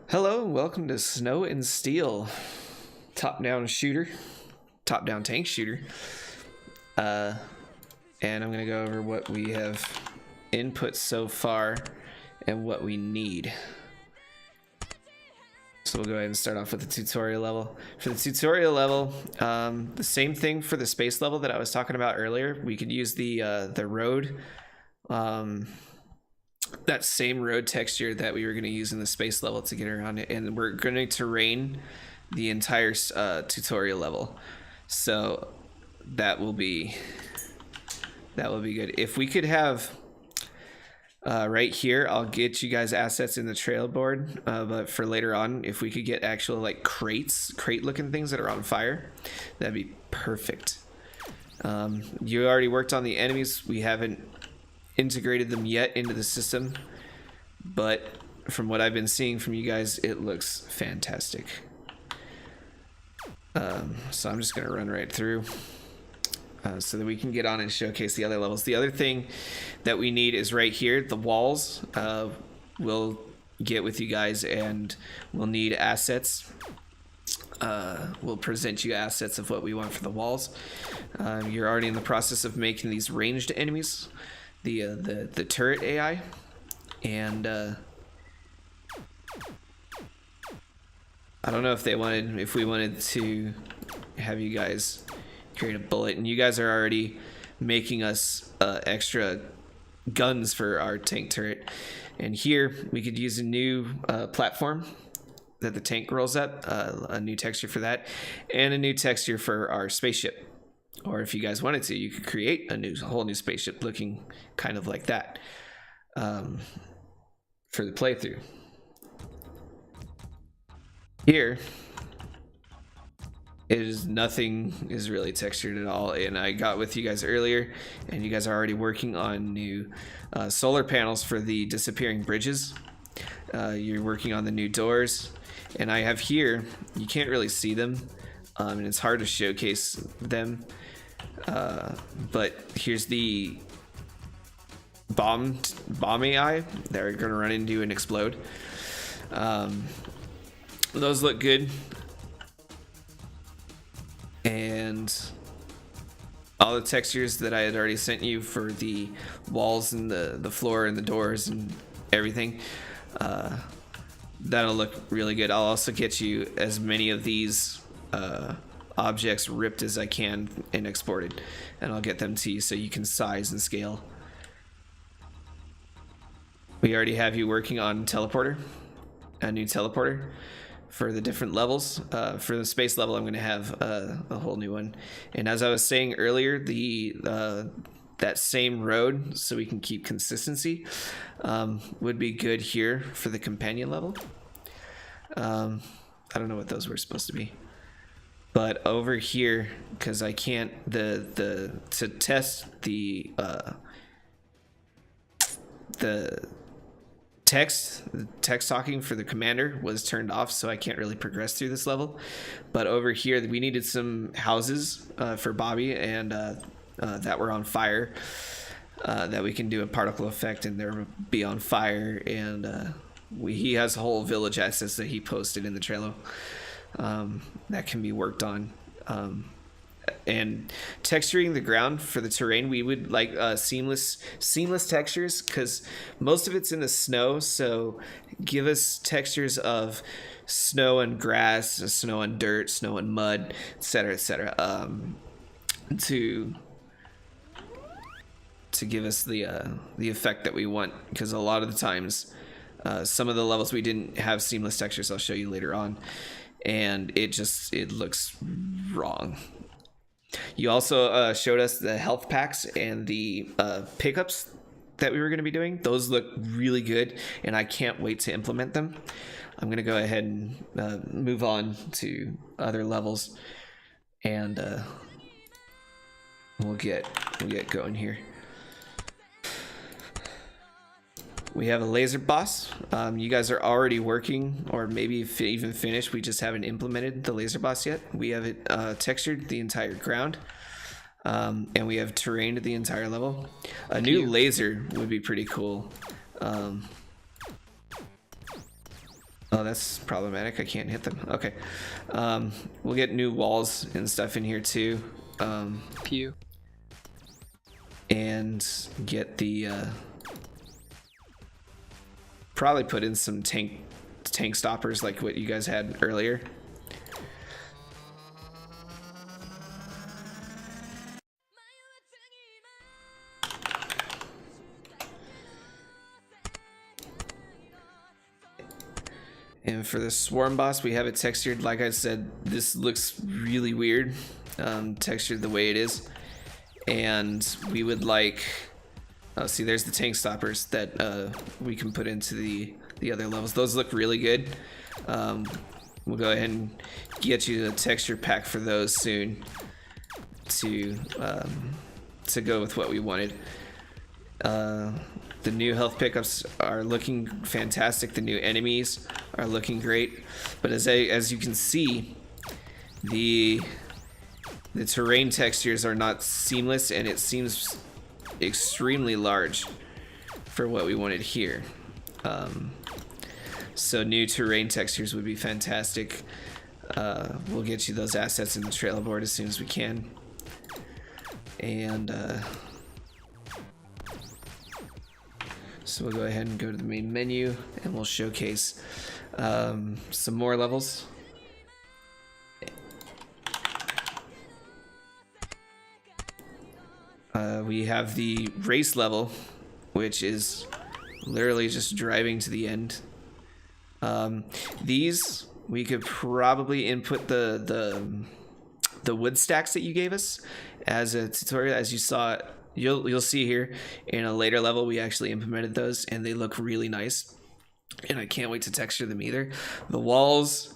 Hello and welcome to Snow and Steel, top-down shooter, top-down tank shooter. And I'm gonna go over what we have input so far and what we need. So we'll go ahead and start off with the tutorial level. For the tutorial level, the same thing for the space level that I was talking about earlier. We could use the road. That same road texture that we were going to use in the space level to get around it, and we're going to terrain the entire tutorial level, so that will be good. If we could have right here, I'll get you guys assets in the trail board, but for later on, if we could get actual like crate looking things that are on fire, that'd be perfect. You already worked on the enemies. We haven't integrated them yet into the system, but from what I've been seeing from you guys, it looks fantastic. So I'm just gonna run right through so that we can get on and showcase the other levels. The other thing that we need is right here, the walls. We'll get with you guys and we'll need assets. We'll present you assets of what we want for the walls. You're already in the process of making these ranged enemies, the turret AI, and I don't know if we wanted to have you guys create a bullet, and you guys are already making us extra guns for our tank turret, and here we could use a new platform that the tank rolls up, a new texture for that, and a new texture for our spaceship. Or if you guys wanted to, you could create a whole new spaceship looking kind of like that for the playthrough. Here, nothing is really textured at all, and I got with you guys earlier, and you guys are already working on new solar panels for the disappearing bridges. You're working on the new doors, and I have here, you can't really see them, and it's hard to showcase them. But here's the bomb AI that are going to run into and explode. Those look good, and all the textures that I had already sent you for the walls and the floor and the doors and everything, that'll look really good. I'll also get you as many of these objects ripped as I can and exported, and I'll get them to you so you can size and scale. We already have you working on a new teleporter for the different levels. For the space level, I'm going to have a whole new one, and as I was saying earlier, that same road, so we can keep consistency, would be good here for the companion level. I don't know what those were supposed to be. But over here, because I can't, to test the text talking for the commander was turned off, so I can't really progress through this level. But over here, we needed some houses for Bobby, and that were on fire, that we can do a particle effect and they'll be on fire, and he has a whole village assets that he posted in the Trello. That can be worked on, and texturing the ground for the terrain, we would like seamless textures, because most of it's in the snow, so give us textures of snow and grass, snow and dirt, snow and mud, etc., to give us the effect that we want, because a lot of the times some of the levels we didn't have seamless textures. I'll show you later on, and it looks wrong. You also showed us the health packs and the pickups that we were going to be doing. Those look really good, and I can't wait to implement them. I'm going to go ahead and move on to other levels, and we'll get going here. We have a laser boss. You guys are already working, or maybe even finished. We just haven't implemented the laser boss yet. We have it textured the entire ground, and we have terrained the entire level. A new laser would be pretty cool. Oh, that's problematic. I can't hit them. Okay. We'll get new walls and stuff in here too. Pew. And get the probably put in some tank stoppers like what you guys had earlier. And for the swarm boss, we have it textured. Like I said, this looks really weird, textured the way it is. And we would like, oh, see, there's the tank stoppers that we can put into the other levels. Those look really good. We'll go ahead and get you a texture pack for those soon to go with what we wanted. The new health pickups are looking fantastic. The new enemies are looking great. But as you can see, the terrain textures are not seamless, and it seems extremely large for what we wanted here. So new terrain textures would be fantastic. We'll get you those assets in the trailer board as soon as we can. And so we'll go ahead and go to the main menu, and we'll showcase some more levels. We have the race level, which is literally just driving to the end. These we could probably input the wood stacks that you gave us as a tutorial. As you saw, you'll see here in a later level we actually implemented those, and they look really nice, and I can't wait to texture them either. The walls,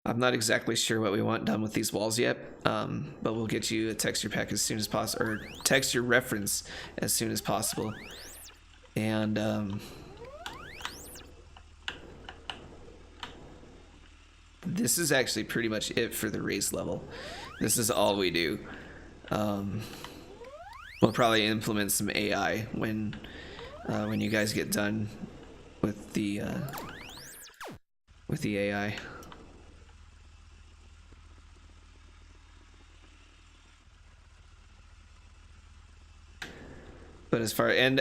I'm not exactly sure what we want done with these walls yet, but we'll get you a texture pack as soon as possible, or texture reference as soon as possible. And this is actually pretty much it for the race level. This is all we do. We'll probably implement some AI when you guys get done with the AI. But as far, and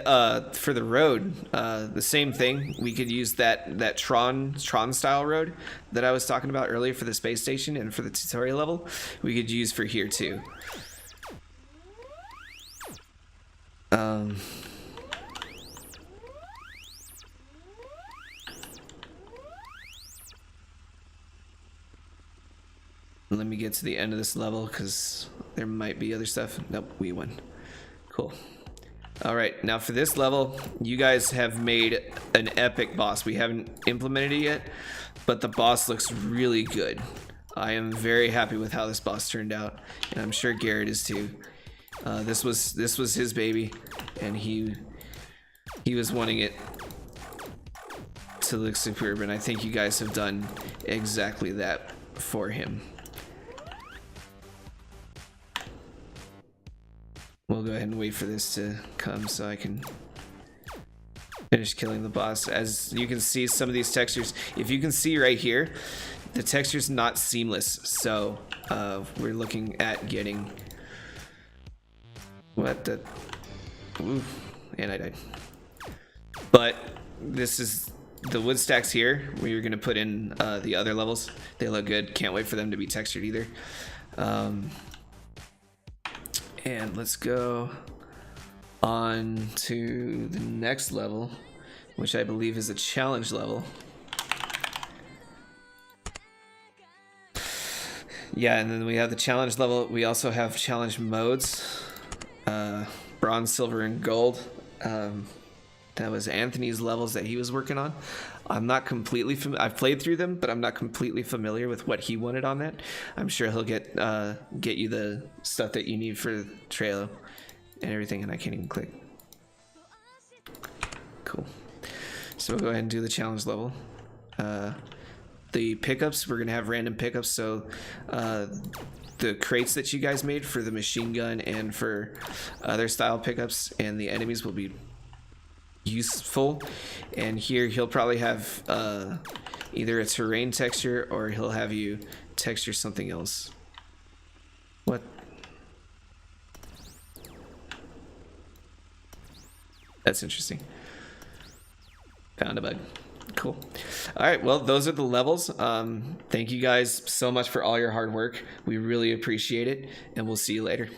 for the road, the same thing. We could use that Tron style road that I was talking about earlier for the space station and for the tutorial level. We could use for here too. Let me get to the end of this level because there might be other stuff. Nope, we won. Cool. All right, now for this level, you guys have made an epic boss. We haven't implemented it yet, but the boss looks really good. I am very happy with how this boss turned out, and I'm sure Garrett is too. This was his baby, and he was wanting it to look superb, and I think you guys have done exactly that for him. We'll go ahead and wait for this to come so I can finish killing the boss. As you can see, some of these textures, if you can see right here, the texture's not seamless. So we're looking at getting what the, ooh, and I died. But this is the wood stacks here. We were gonna put in the other levels. They look good. Can't wait for them to be textured either. And let's go on to the next level, which I believe is a challenge level. Yeah, and then we have the challenge level. We also have challenge modes, bronze, silver, and gold. That was Anthony's levels that he was working on. I'm not completely I've played through them, but I'm not completely familiar with what he wanted on that. I'm sure he'll get you the stuff that you need for the trailer and everything, and I can't even click. Cool. So we'll go ahead and do the challenge level. The pickups, we're gonna have random pickups, so the crates that you guys made for the machine gun and for other style pickups and the enemies will be useful. And here he'll probably have either a terrain texture, or he'll have you texture something else. What? That's interesting. Found a bug. Cool. All right, well, those are the levels. Thank you guys so much for all your hard work. We really appreciate it, and we'll see you later.